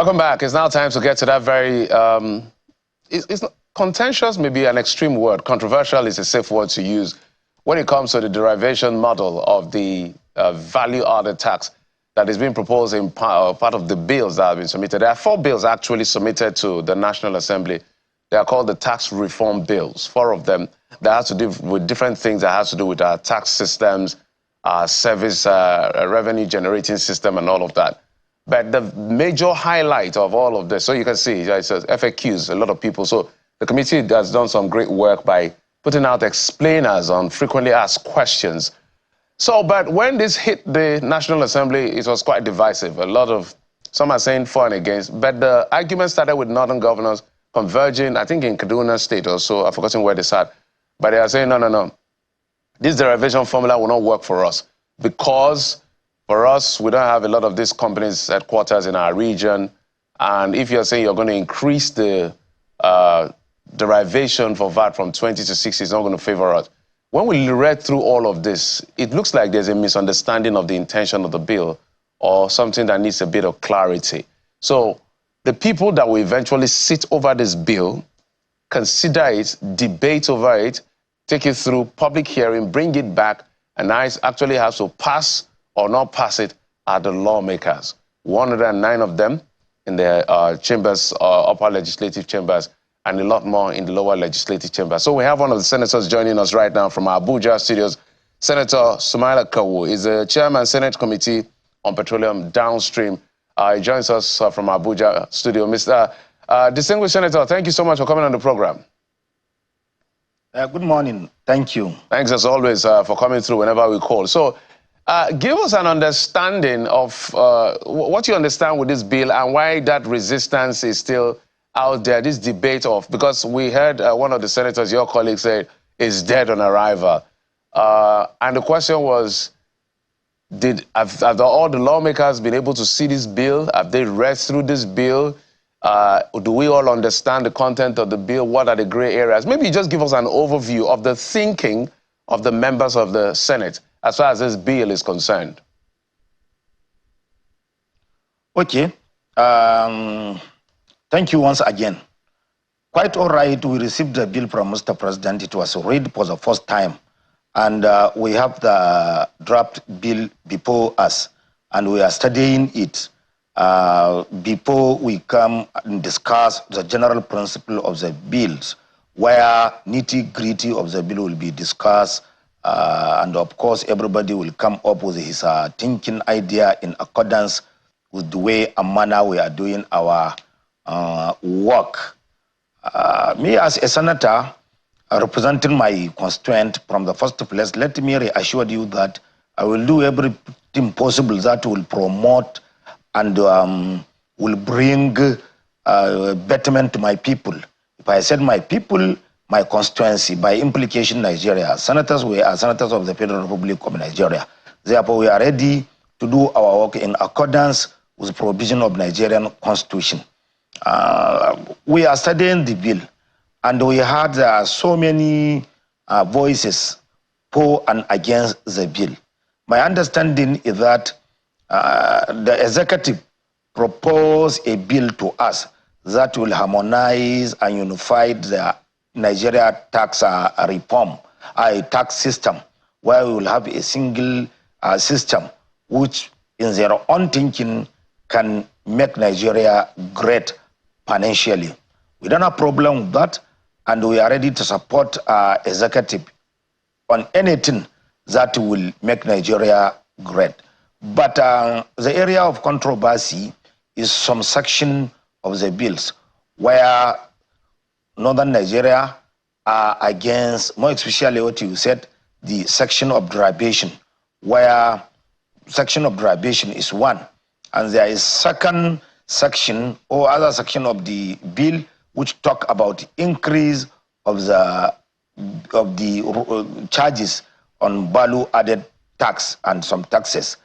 Welcome back. It's now time to get to that very, it's not, contentious may be an extreme word. Controversial is a safe word to use when it comes to the derivation model of the value-added tax that is being proposed in part of the bills that have been submitted. There are 4 bills actually submitted to the National Assembly. They are called the tax reform bills, 4 of them that has to do with different things that has to do with our tax systems, our service revenue generating system and all of that. But the major highlight of all of this, so you can see, it says FAQs, a lot of people. So the committee has done some great work by putting out explainers on frequently asked questions. So, but when this hit the National Assembly, it was quite divisive. Some are saying for and against, but the argument started with northern governors converging, I think in Kaduna State or so, I've forgotten where they sat, but they are saying, no, this derivation formula will not work for us because for us, we don't have a lot of these companies headquarters in our region. And if you're saying you're going to increase the derivation for VAT from 20 to 60, it's not going to favor us. When we read through all of this, it looks like there's a misunderstanding of the intention of the bill or something that needs a bit of clarity. So the people that will eventually sit over this bill, consider it, debate over it, take it through public hearing, bring it back, and I actually have to pass or not pass it are the lawmakers. 109 of them in the chambers, upper legislative chambers, and a lot more in the lower legislative chambers. So we have one of the senators joining us right now from our Abuja studios. Senator Kawu is the chairman, Senate Committee on Petroleum Downstream. He joins us from our Abuja studio. Mr. Distinguished Senator, thank you so much for coming on the program. Good morning. Thank you. Thanks, as always, for coming through whenever we call. So, give us an understanding of what you understand with this bill and why that resistance is still out there, this debate of, because we heard one of the senators, your colleague, say, is dead on arrival. And the question was, have all the lawmakers been able to see this bill? Have they read through this bill? Do we all understand the content of the bill? What are the gray areas? Maybe just give us an overview of the thinking of the members of the Senate as far as this bill is concerned. Okay. Thank you once again. Quite all right, we received the bill from Mr. President. It was read for the first time. And we have the draft bill before us, and we are studying it before we come and discuss the general principle of the bills, where nitty-gritty of the bill will be discussed. And of course, everybody will come up with his thinking idea in accordance with the way and manner we are doing our work. Me as a senator, representing my constituent from the first place, let me reassure you that I will do everything possible that will promote and will bring betterment to my people. If I said my people, my constituency, by implication Nigeria. Senators, we are senators of the Federal Republic of Nigeria. Therefore, we are ready to do our work in accordance with the provision of Nigerian Constitution. We are studying the bill, and we had so many voices for and against the bill. My understanding is that the executive proposed a bill to us that will harmonize and unify the Nigeria tax reform, a tax system, where we will have a single system which, in their own thinking, can make Nigeria great financially. We don't have a problem with that, and we are ready to support executive on anything that will make Nigeria great. But the area of controversy is some section of the bills where northern Nigeria are against, more especially what you said, the section of derivation, where section of derivation is one. And there is second section or other section of the bill which talk about increase of the charges on value-added tax and some taxes.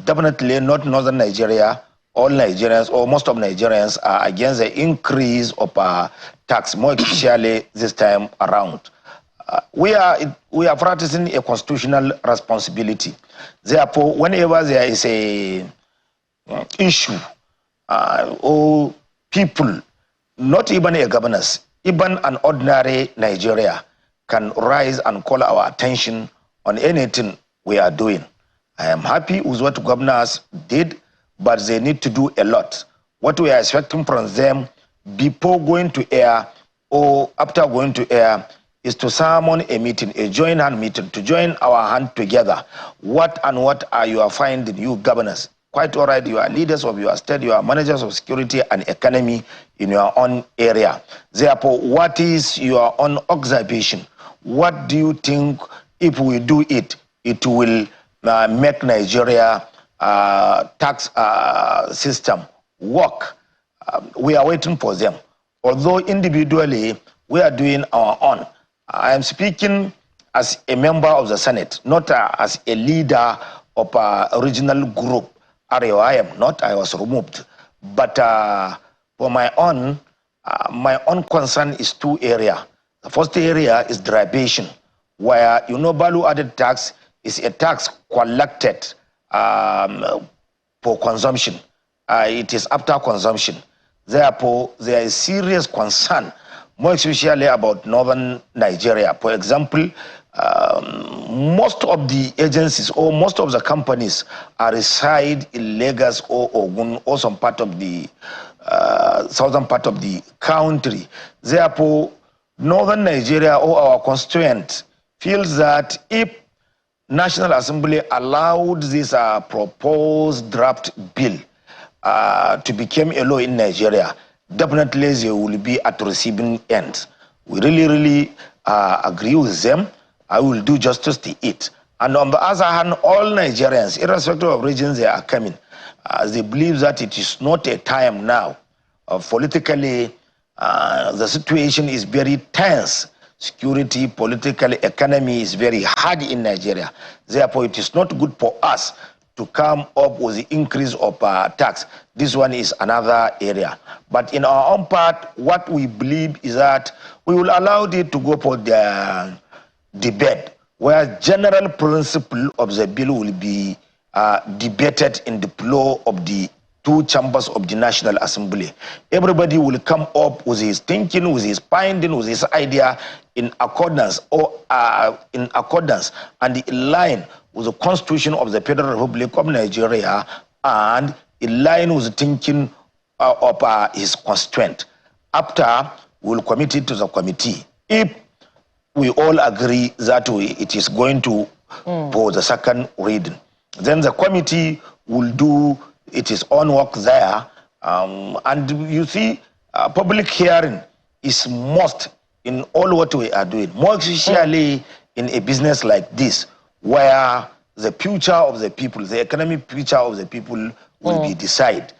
Definitely not northern Nigeria. All Nigerians, or most of Nigerians, are against the increase of tax, more especially this time around. We are practicing a constitutional responsibility. Therefore, whenever there is a issue or people, not even a governors, even an ordinary Nigeria can rise and call our attention on anything we are doing. I am happy with what governors did, but they need to do a lot. What we are expecting from them before going to air or after going to air is to summon a meeting, a joint hand meeting, to join our hand together. What are you finding, you governors? Quite all right, you are leaders of your state, you are managers of security and economy in your own area. Therefore, what is your own observation? What do you think if we do it, it will make Nigeria tax system work? We are waiting for them. Although individually, we are doing our own. I am speaking as a member of the Senate, not as a leader of a regional group. I am not, I was removed. But for my own concern is two areas. The first area is derivation, where value-added tax is a tax collected for consumption. It is after consumption. Therefore, there is serious concern, more especially about northern Nigeria. For example, most of the agencies or most of the companies are reside in Lagos or Ogun or some part of the southern part of the country. Therefore, northern Nigeria or our constituent feels that if National Assembly allowed this proposed draft bill to become a law in Nigeria, definitely they will be at the receiving end. We really agree with them. I will do justice to it. And on the other hand, all Nigerians, irrespective of regions they are coming, they believe that it is not a time now. Politically, the situation is very tense. Security, political, economy is very hard in Nigeria. Therefore, it is not good for us to come up with the increase of tax. This one is another area. But in our own part, what we believe is that we will allow it to go for the debate, where general principle of the bill will be debated in the floor of the two chambers of the National Assembly. Everybody will come up with his thinking, with his finding, with his idea in accordance and in line with the Constitution of the Federal Republic of Nigeria and in line with the thinking of his constituent. After, we will commit it to the committee. If we all agree that it is going to for the second reading, then the committee will do its own work there. And you see, public hearing is must in all what we are doing, more especially in a business like this, where the future of the people, the economic future of the people will be decided.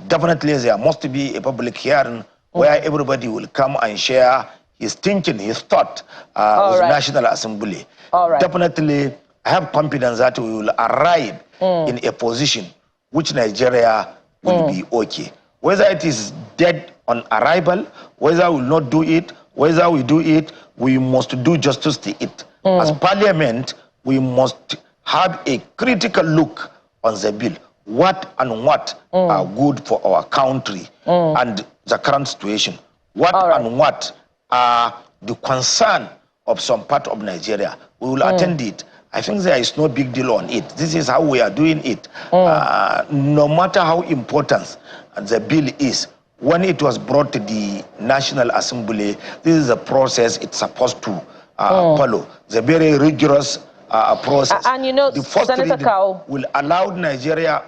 Definitely there must be a public hearing where everybody will come and share his thinking, his thought with the National Assembly. Definitely, I have confidence that we will arrive in a position which Nigeria will be okay. Whether it is dead on arrival, whether we will not do it, whether we do it, we must do justice to it. As Parliament, we must have a critical look on the bill. What are good for our country and the current situation? What and what are the concern of some part of Nigeria? We will attend it. I think there is no big deal on it. This is how we are doing it. No matter how important the bill is, when it was brought to the National Assembly, this is a process it's supposed to follow. The very rigorous process. And you know, the first Senator Kawu will allow Nigeria.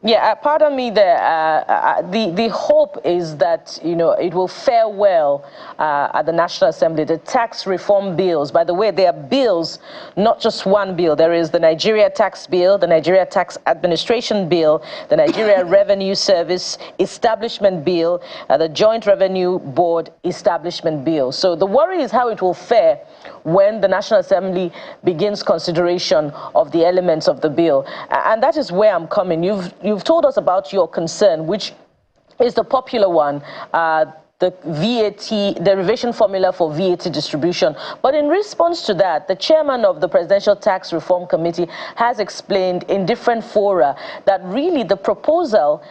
Yeah, pardon me there. The hope is that, you know, it will fare well at the National Assembly. The tax reform bills, by the way, they are bills, not just one bill. There is the Nigeria Tax Bill, the Nigeria Tax Administration Bill, the Nigeria Revenue Service Establishment Bill, the Joint Revenue Board Establishment Bill. So the worry is how it will fare when the National Assembly begins consideration of the elements of the bill. And that is where I'm coming. You've told us about your concern, which is the popular one, the VAT derivation formula for VAT distribution. But in response to that, the chairman of the Presidential Tax Reform Committee has explained in different fora that really the proposal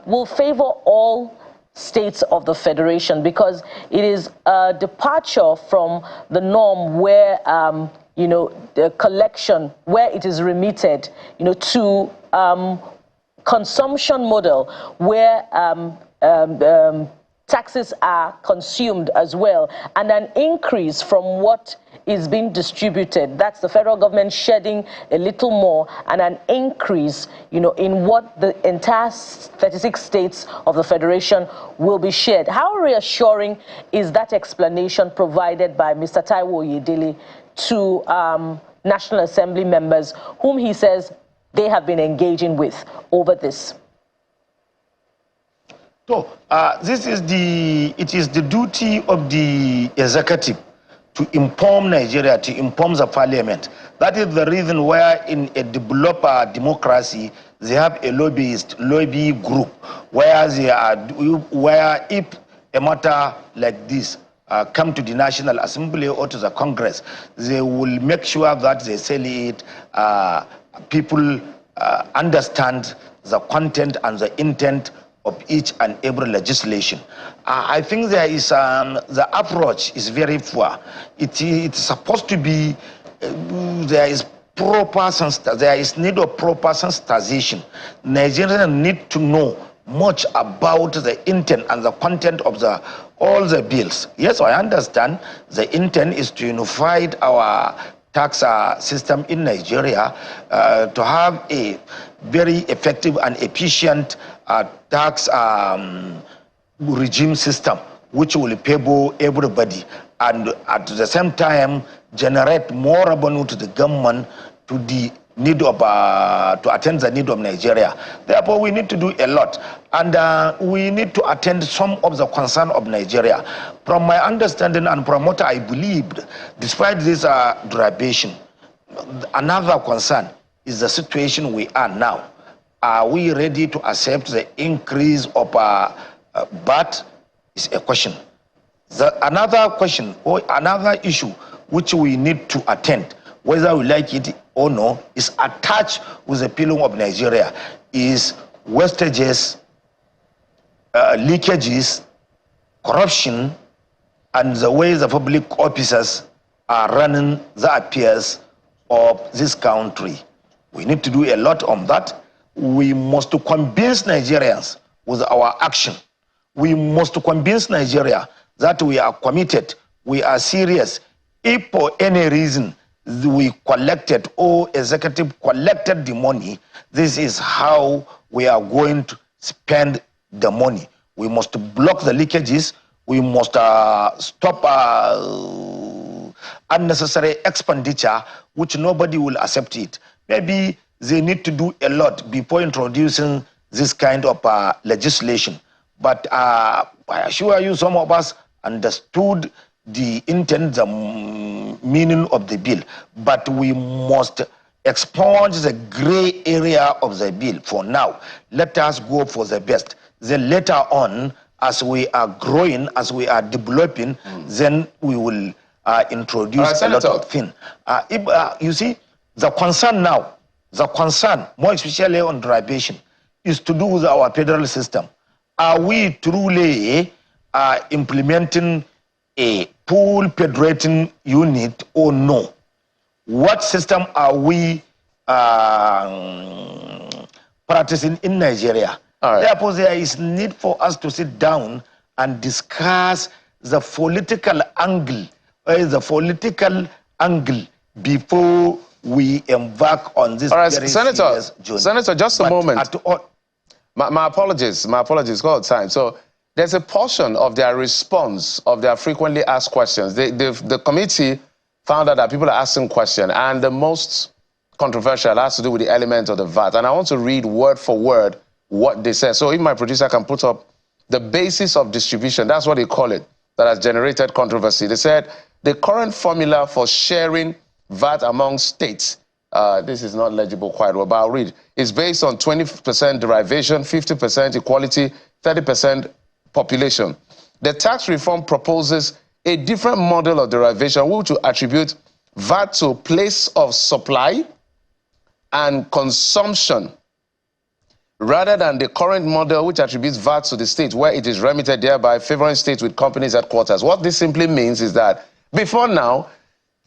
will favor all states of the federation, because it is a departure from the norm where you know, the collection, where it is remitted, you know, to consumption model where taxes are consumed as well, and an increase from what is being distributed. That's the federal government shedding a little more, and an increase, you know, in what the entire 36 states of the federation will be shared. How reassuring is that explanation provided by Mr. Taiwo Oyedele to National Assembly members, whom he says they have been engaging with over this? So it is the duty of the executive to inform Nigeria, to inform the parliament. That is the reason why in a developed democracy, they have a lobby group where if a matter like this come to the National Assembly or to the Congress, they will make sure that they say it, people understand the content and the intent of each and every legislation. I think there is the approach is very poor. It's supposed to be there is need of proper sensitization. Nigerians need to know much about the intent and the content of all the bills. Yes, I understand the intent is to unify our tax system in Nigeria, to have a very effective and efficient tax regime system which will favor everybody, and at the same time generate more revenue to the government to the need of to attend the need of Nigeria. Therefore, we need to do a lot, and we need to attend some of the concern of Nigeria. From my understanding and from what I believed, despite this derivation, another concern is the situation we are now. Are we ready to accept the increase of VAT? Is a question. Another question or another issue which we need to attend, whether we like it or no, is attached with the pillar of Nigeria, is wastages, leakages, corruption, and the way the public officers are running the affairs of this country. We need to do a lot on that. We must convince Nigerians with our action. We must convince Nigeria that we are committed, we are serious. If for any reason we collected or executive collected the money, this is how we are going to spend the money. We must block the leakages. We must stop unnecessary expenditure, which nobody will accept it. Maybe they need to do a lot before introducing this kind of legislation. But I assure you, some of us understood the intent, the meaning of the bill. But we must expunge the gray area of the bill for now. Let us go for the best. Then later on, as we are growing, as we are developing, then we will introduce a lot of things. You see, the concern now, more especially on derivation, is to do with our federal system. Are we truly implementing a full federating unit or no? What system are we practicing in Nigeria? Right. Therefore, there is need for us to sit down and discuss the political angle, before we embark on this. All right, very Senator, just a moment. My apologies, got time. So there's a portion of their response, of their frequently asked questions. The committee found out that people are asking questions, and the most controversial has to do with the element of the VAT. And I want to read word for word what they said. So if my producer can put up the basis of distribution, that's what they call it, that has generated controversy. They said the current formula for sharing VAT among states, this is not legible quite well, but I'll read, is based on 20% derivation, 50% equality, 30% population. the tax reform proposes a different model of derivation which will attribute VAT to place of supply and consumption rather than the current model which attributes VAT to the state where it is remitted, thereby favoring states with companies headquarters. What this simply means is that before now,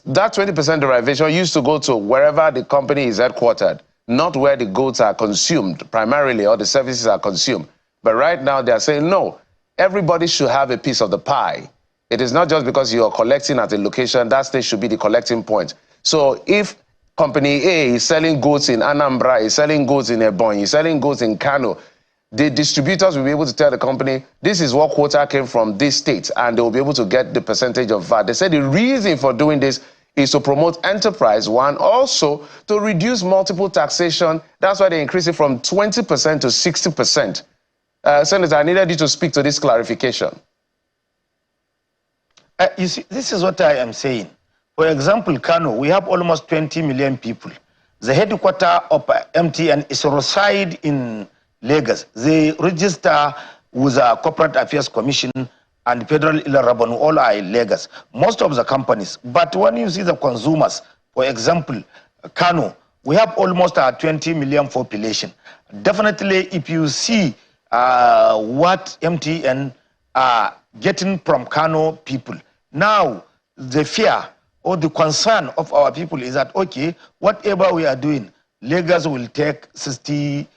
that 20% derivation used to go to wherever the company is headquartered, not where the goods are consumed primarily or the services are consumed. But right now they are saying, no, everybody should have a piece of the pie. It is not just because you are collecting at a location, that state should be the collecting point. So if Company A is selling goods in Anambra, is selling goods in Ebonyi, is selling goods in Kano, the distributors will be able to tell the company, this is what quota came from this state, and they will be able to get the percentage of VAT. They said the reason for doing this is to promote enterprise, one, also to reduce multiple taxation. That's why they increase it from 20% to 60%. Senator, I needed you to speak to this clarification. You see, this is what I am saying. For example, Kano, we have almost 20 million people. The headquarters of MTN is reside in Lagos. They register with the Corporate Affairs Commission and Federal Revenue, all are in Lagos. Most of the companies. But when you see the consumers, for example, Kano, we have almost a 20 million population. Definitely, if you see what MTN are getting from Kano people, now the fear or the concern of our people is that, okay, whatever we are doing, Lagos will take 60%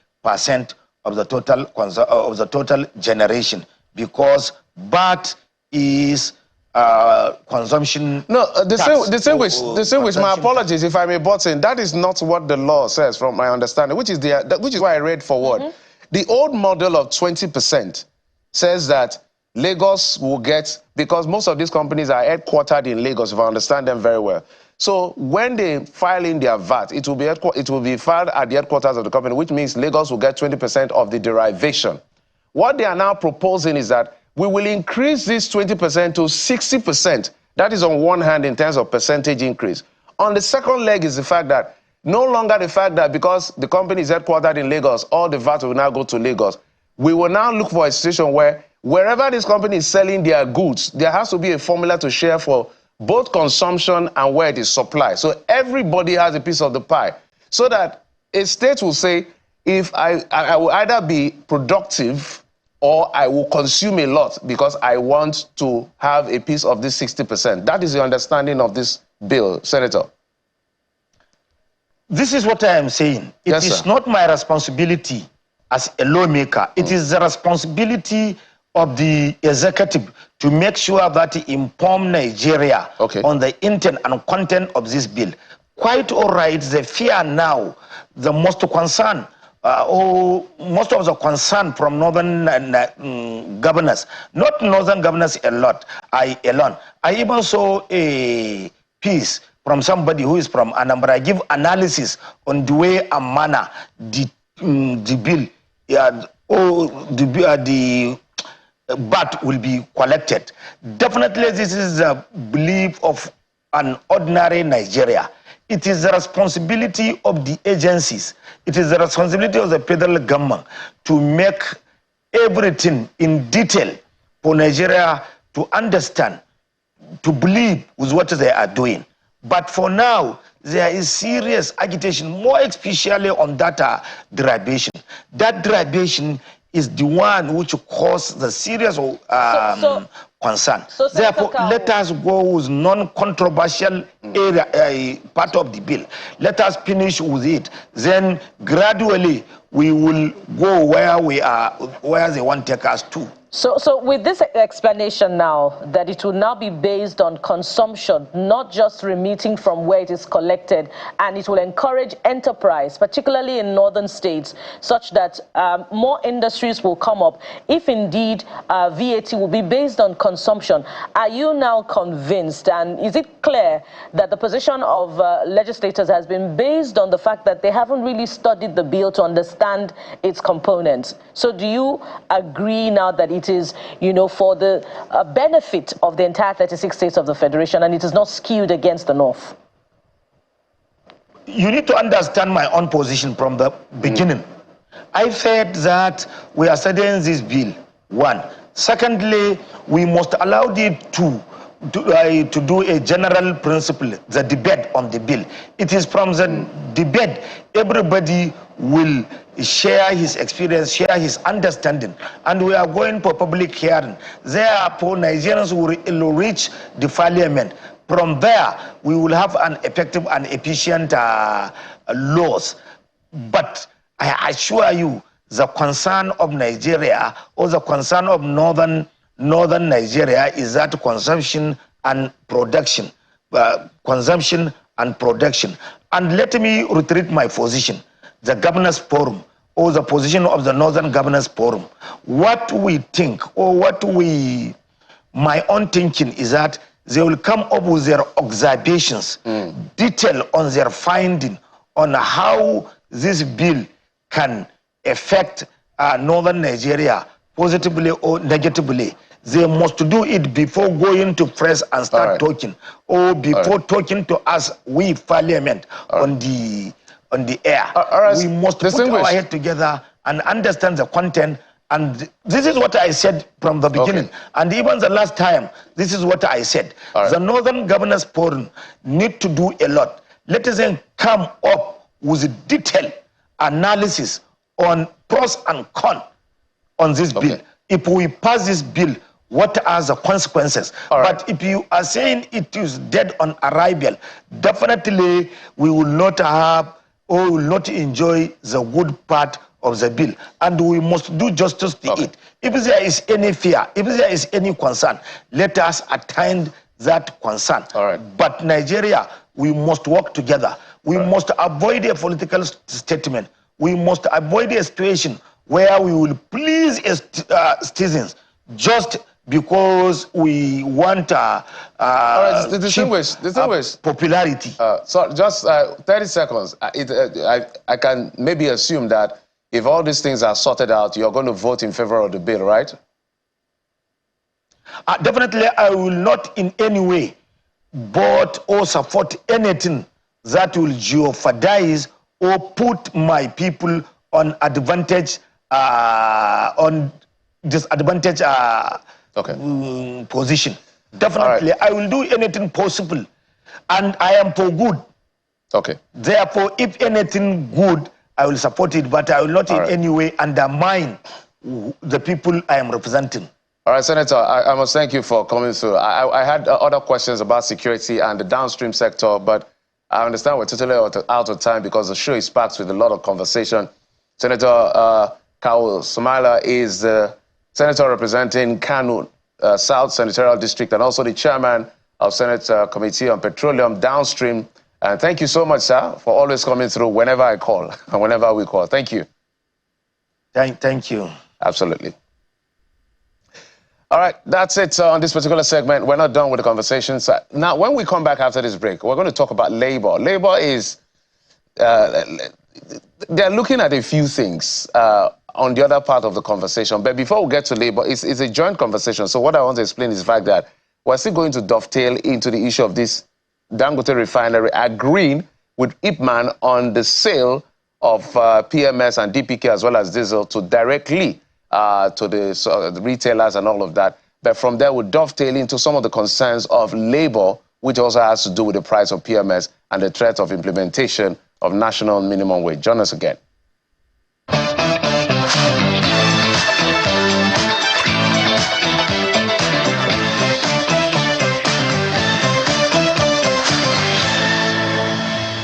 of the total generation, because VAT is consumption. No, distinguish. My apologies if I may butt in. That is not what the law says, from my understanding, which is why I read forward. The old model of 20% says that Lagos will get, because most of these companies are headquartered in Lagos, if I understand them very well. So when they file in their VAT, it will be filed at the headquarters of the company, which means Lagos will get 20% of the derivation. What they are now proposing is that we will increase this 20% to 60%. That is on one hand in terms of percentage increase. On the second leg is the fact that no longer the fact that because the company is headquartered in Lagos, all the VAT will now go to Lagos. We will now look for a situation where wherever this company is selling their goods, there has to be a formula to share for both consumption and where it is supplied. So everybody has a piece of the pie. So that a state will say, if I will either be productive or I will consume a lot because I want to have a piece of this 60%. That is the understanding of this bill, Senator. This is what I am saying. It is not my responsibility as a lawmaker. It is the responsibility of the executive to make sure that he inform Nigeria on the intent and content of this bill. Quite all right, the fear now, the most concern, most of the concern from northern governors, not northern governors alone. I even saw a piece from somebody who is from Anambra, give analysis on the way and manner the bill, the VAT will be collected. Definitely, this is the belief of an ordinary Nigeria. It is the responsibility of the agencies. It is the responsibility of the federal government to make everything in detail for Nigeria to understand, to believe with what they are doing. But for now, there is serious agitation, more especially on data derivation. That derivation is the one which causes the serious concern. Therefore, let us go with non-controversial area, part of the bill. Let us finish with it. Then gradually we will go where we are, where they want to take us to. So with this explanation now, that it will now be based on consumption, not just remitting from where it is collected, and it will encourage enterprise, particularly in northern states, such that more industries will come up. If indeed VAT will be based on consumption, are you now convinced, and is it clear that the position of legislators has been based on the fact that they haven't really studied the bill to understand its components? So do you agree now that it is, for the benefit of the entire 36 states of the Federation, and it is not skewed against the North? You need to understand my own position from the beginning. I said that we are studying this bill. One, Secondly, we must allow it to do a general principle, the debate on the bill. It is from the debate everybody will share his experience, share his understanding, and we are going for public hearing. Therefore, Nigerians will reach the parliament. From there, we will have an effective and efficient laws. But I assure you, the concern of Nigeria or the concern of northern Nigeria is that consumption and production. Consumption and production. And let me reiterate my position. The Governors Forum or the position of the Northern Governors Forum. What we think or my own thinking is that they will come up with their observations, detail on their finding on how this bill can affect northern Nigeria positively or negatively. They must do it before going to press and start talking, or before talking to us, we parliament, on the air. We must put our head together and understand the content. And this is what I said from the beginning. And even the last time, this is what I said. The Northern Governors Forum need to do a lot. Let us then come up with a detailed analysis on pros and cons on this bill. If we pass this bill, what are the consequences? But if you are saying it is dead on arrival, definitely we will not have or will not enjoy the good part of the bill. And we must do justice to it. If there is any fear, if there is any concern, let us attend that concern. But Nigeria, we must work together. We must avoid a political statement. We must avoid a situation where we will please citizens just because we want popularity. So just 30 seconds. I can maybe assume that if all these things are sorted out, you're going to vote in favor of the bill, right? Definitely, I will not in any way vote or support anything that will jeopardize or put my people on advantage, on disadvantage position. Definitely, I will do anything possible, and I am for good. Therefore, if anything good, I will support it, but I will not in any way undermine the people I am representing. All right, Senator, I must thank you for coming through. I had other questions about security and the downstream sector, but I understand we're totally out of time because the show is packed with a lot of conversation. Senator Kawu Sumaila is the senator representing Kano South Senatorial District and also the chairman of Senate Committee on Petroleum Downstream. And thank you so much, sir, for always coming through whenever I call and whenever we call. Thank you. Thank you. Absolutely. All right, that's it on this particular segment. We're not done with the conversations. Now, when we come back after this break, we're going to talk about labor. Labor is, they're looking at a few things on the other part of the conversation. But before we get to labor, it's a joint conversation. So what I want to explain is the fact that we're still going to dovetail into the issue of this Dangote refinery agreeing with Ipman on the sale of PMS and DPK as well as diesel to directly to the retailers and all of that. But from there, we'll dovetail into some of the concerns of labor, which also has to do with the price of PMS and the threat of implementation of national minimum wage. Join us again.